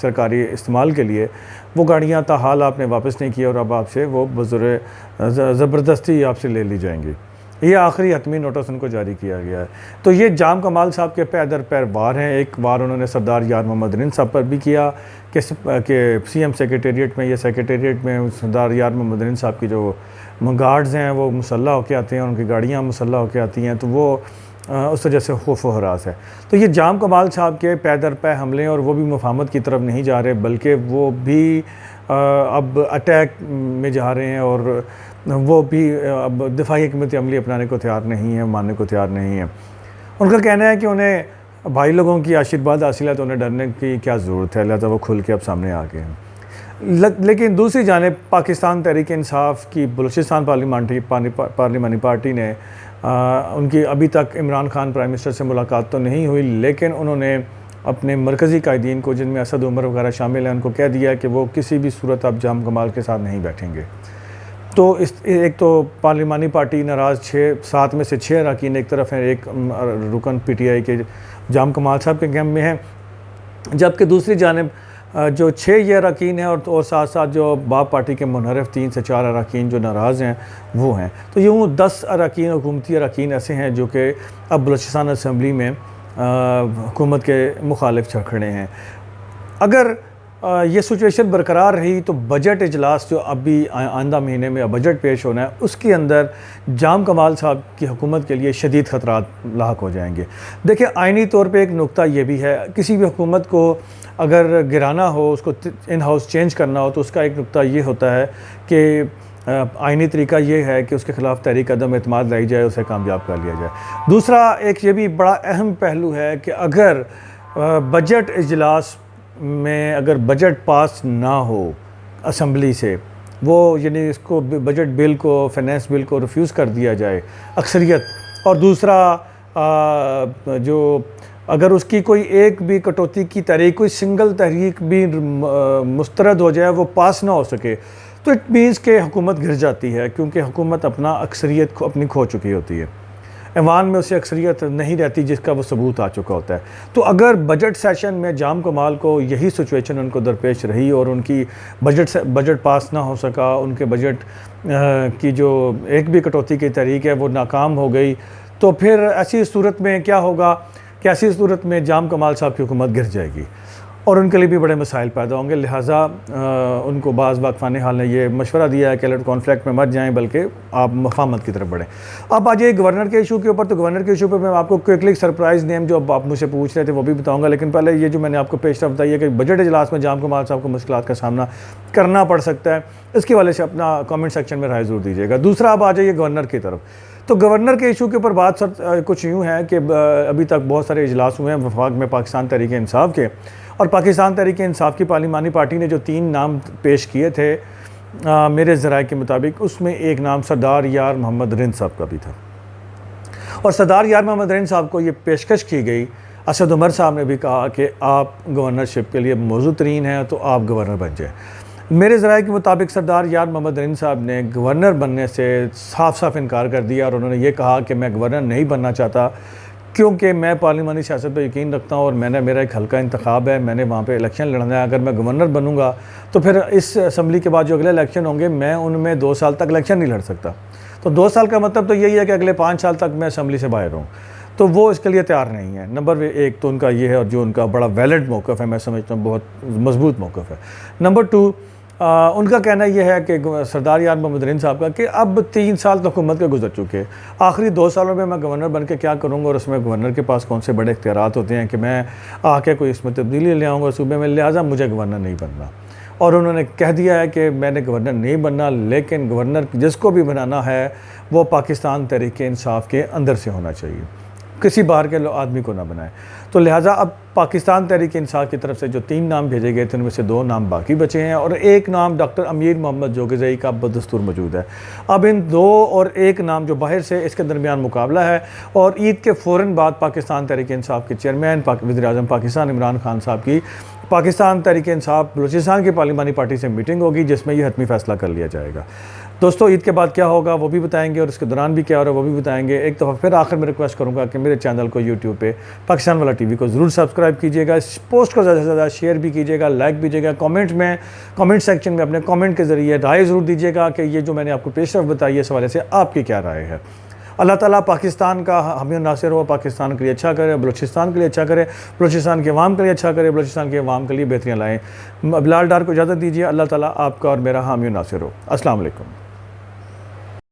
سرکاری استعمال کے لیے، وہ گاڑیاں تاحال آپ نے واپس نہیں کی اور اب آپ سے وہ زبردستی آپ سے لے لی جائیں گی۔ یہ آخری حتمی نوٹس ان کو جاری کیا گیا ہے۔ تو یہ جام کمال صاحب کے پے در پیر وار ہیں۔ ایک وار انہوں نے سردار یار محمد رند صاحب پر بھی کیا کہ سی ایم سیکریٹریٹ میں یا سیکریٹریٹ میں سردار یار محمد رند صاحب کی جو گارڈز ہیں وہ مسلح ہو کے آتے ہیں، ان کی گاڑیاں مسلح ہو کے آتی ہیں، تو وہ اس وجہ سے خوف و ہراس ہے۔ تو یہ جام کمال صاحب کے پے در پے حملے ہیں، اور وہ بھی مفاہمت کی طرف نہیں جا رہے بلکہ وہ بھی اب اٹیک میں جا رہے ہیں، اور وہ بھی اب دفاعی حکمت عملی اپنانے کو تیار نہیں ہیں، ماننے کو تیار نہیں ہیں۔ ان کا کہنا ہے کہ انہیں بھائی لوگوں کی آشیرواد حاصل ہے تو انہیں ڈرنے کی کیا ضرورت ہے، لہٰذا وہ کھل کے اب سامنے آ گئے ہیں۔ لیکن دوسری جانب پاکستان تحریک انصاف کی بلوچستان پارلیمانی پارٹی نے ان کی ابھی تک عمران خان پرائم منسٹر سے ملاقات تو نہیں ہوئی، لیکن انہوں نے اپنے مرکزی قائدین کو، جن میں اسد عمر وغیرہ شامل ہیں، ان کو کہہ دیا کہ وہ کسی بھی صورت اب جام کمال کے ساتھ نہیں بیٹھیں گے۔ تو ایک تو پارلیمانی پارٹی ناراض 7 میں سے 6 اراکین ایک طرف ہیں، ایک رکن پی ٹی آئی کے جام کمال صاحب کے کیمپ میں ہیں، جبکہ دوسری جانب جو 6 یہ اراکین ہیں اور ساتھ ساتھ جو باب پارٹی کے منحرف 3 سے 4 اراکین جو ناراض ہیں وہ ہیں۔ تو یوں 10 اراکین، حکومتی اراکین ایسے ہیں جو کہ اب بلوچستان اسمبلی میں حکومت کے مخالف کھڑے ہیں۔ اگر یہ سچویشن برقرار رہی تو بجٹ اجلاس جو ابھی آئندہ مہینے میں بجٹ پیش ہونا ہے، اس کے اندر جام کمال صاحب کی حکومت کے لیے شدید خطرات لاحق ہو جائیں گے۔ دیکھیں، آئینی طور پہ ایک نقطہ یہ بھی ہے، کسی بھی حکومت کو اگر گرانا ہو، اس کو ان ہاؤس چینج کرنا ہو، تو اس کا ایک نقطہ یہ ہوتا ہے کہ آئینی طریقہ یہ ہے کہ اس کے خلاف تحریک عدم اعتماد لائی جائے، اسے کامیاب کر لیا جائے۔ دوسرا ایک یہ بھی بڑا اہم پہلو ہے کہ اگر بجٹ اجلاس میں اگر بجٹ پاس نہ ہو اسمبلی سے، وہ یعنی اس کو بجٹ بل کو، فائنینس بل کو ریفیوز کر دیا جائے اکثریت، اور دوسرا جو اگر اس کی کوئی ایک بھی کٹوتی کی تحریک، کوئی سنگل تحریک بھی مسترد ہو جائے، وہ پاس نہ ہو سکے، تو اٹ مینس کہ حکومت گر جاتی ہے، کیونکہ حکومت اپنا اکثریت اپنی کھو چکی ہوتی ہے، ایوان میں اسے اکثریت نہیں رہتی جس کا وہ ثبوت آ چکا ہوتا ہے۔ تو اگر بجٹ سیشن میں جام کمال کو یہی سچویشن ان کو درپیش رہی اور ان کی بجٹ پاس نہ ہو سکا، ان کے بجٹ کی جو ایک بھی کٹوتی کی تحریک ہے وہ ناکام ہو گئی، تو پھر ایسی صورت میں کیا ہوگا کہ ایسی صورت میں جام کمال صاحب کی حکومت گر جائے گی اور ان کے لیے بھی بڑے مسائل پیدا ہوں گے۔ لہٰذا ان کو بعض واقفان حال نے یہ مشورہ دیا ہے کہ الرٹ کانفلکٹ میں مت جائیں بلکہ آپ مفاہمت کی طرف بڑھیں۔ اب آ جائے گورنر کے ایشو کے اوپر، تو گورنر کے ایشو پہ میں آپ کو کوئکلی سرپرائز نیم جو آپ مجھ سے پوچھ رہے تھے وہ بھی بتاؤں گا، لیکن پہلے یہ جو میں نے آپ کو پیش رفت بتائی ہے کہ بجٹ اجلاس میں جام کمال صاحب کو مشکلات کا سامنا کرنا پڑ سکتا ہے، اس کے حوالے سے اپنا کامنٹ سیکشن میں رائے ضرور دیجیے گا۔ دوسرا اب آ جائیے گورنر کی طرف، تو گورنر کے ایشو کے اوپر بات کچھ یوں ہے کہ ابھی تک بہت سارے اجلاس ہوئے ہیں وفاق میں پاکستان تحریک انصاف کے، اور پاکستان تحریک انصاف کی پارلیمانی پارٹی نے جو 3 نام پیش کیے تھے میرے ذرائع کے مطابق، اس میں ایک نام سردار یار محمد رند صاحب کا بھی تھا، اور سردار یار محمد رند صاحب کو یہ پیشکش کی گئی، اسد عمر صاحب نے بھی کہا کہ آپ گورنرشپ کے لیے موزوں ترین ہیں تو آپ گورنر بن جائیں۔ میرے ذرائع کے مطابق سردار یار محمد رند صاحب نے گورنر بننے سے صاف انکار کر دیا، اور انہوں نے یہ کہا کہ میں گورنر نہیں بننا چاہتا کیونکہ میں پارلیمانی سیاست پہ یقین رکھتا ہوں، اور میرا ایک حلقہ انتخاب ہے، میں نے وہاں پہ الیکشن لڑنا ہے، اگر میں گورنر بنوں گا تو پھر اس اسمبلی کے بعد جو اگلے الیکشن ہوں گے میں ان میں 2 سال تک الیکشن نہیں لڑ سکتا، تو 2 سال کا مطلب تو یہی ہے کہ اگلے 5 سال تک میں اسمبلی سے باہر ہوں، تو وہ اس کے لیے تیار نہیں ہے۔ نمبر 1 تو ان کا یہ ہے، اور جو ان کا بڑا ویلڈ موقف ہے، میں سمجھتا ہوں بہت مضبوط موقف ہے۔ نمبر 2، ان کا کہنا یہ ہے کہ سردار یار محمد رند صاحب کا کہ اب 3 سال تو حکومت کے گزر چکے، آخری 2 سالوں میں گورنر بن کے کیا کروں گا، اور اس میں گورنر کے پاس کون سے بڑے اختیارات ہوتے ہیں کہ میں آ کے کوئی اس میں تبدیلی لے آؤں گا صوبے میں، لہٰذا مجھے گورنر نہیں بننا، اور انہوں نے کہہ دیا ہے کہ میں نے گورنر نہیں بننا، لیکن گورنر جس کو بھی بنانا ہے وہ پاکستان تحریک انصاف کے اندر سے ہونا چاہیے، کسی باہر کے آدمی کو نہ بنائے۔ تو لہٰذا اب پاکستان تحریک انصاف کی طرف سے جو 3 نام بھیجے گئے تھے ان میں سے 2 نام باقی بچے ہیں، اور ایک نام ڈاکٹر امیر محمد جوگزئی کا بدستور موجود ہے۔ اب ان 2 اور 1 نام جو باہر سے، اس کے درمیان مقابلہ ہے، اور عید کے فوراً بعد پاکستان تحریک انصاف کے چیئرمین وزیر اعظم پاکستان عمران خان صاحب کی پاکستان تحریک انصاف بلوچستان کی پارلیمانی پارٹی سے میٹنگ ہوگی جس میں یہ حتمی فیصلہ کر لیا جائے گا۔ دوستو عید کے بعد کیا ہوگا وہ بھی بتائیں گے، اور اس کے دوران بھی کیا ہو رہا ہے وہ بھی بتائیں گے۔ ایک دفعہ پھر آخر میں ریکویسٹ کروں گا کہ میرے چینل کو یوٹیوب پہ پاکستان والا ٹی وی کو ضرور سبسکرائب کیجیے گا، اس پوسٹ کو زیادہ سے زیادہ شیئر بھی کیجیے گا، لائک بھی کیجیے گا، کامنٹ سیکشن میں اپنے کامنٹ کے ذریعے رائے ضرور دیجیے گا کہ یہ جو میں نے آپ کو پیش رفت بتائی ہے اس حوالے سے آپ کی کیا رائے ہے۔ اللہ تعالیٰ پاکستان کا حامی و ناصر ہو، پاکستان کے لیے اچھا کرے، بلوچستان کے لیے اچھا کرے، بلوچستان کے عوام کے لیے اچھا کرے، بلوچستان کے عوام کے لیے بہتریاں لائیں۔ بلال ڈار کو اجازت دیجیے، اللہ تعالیٰ آپ کا اور میرا حامی و ناصر ہو۔ السلام علیکم۔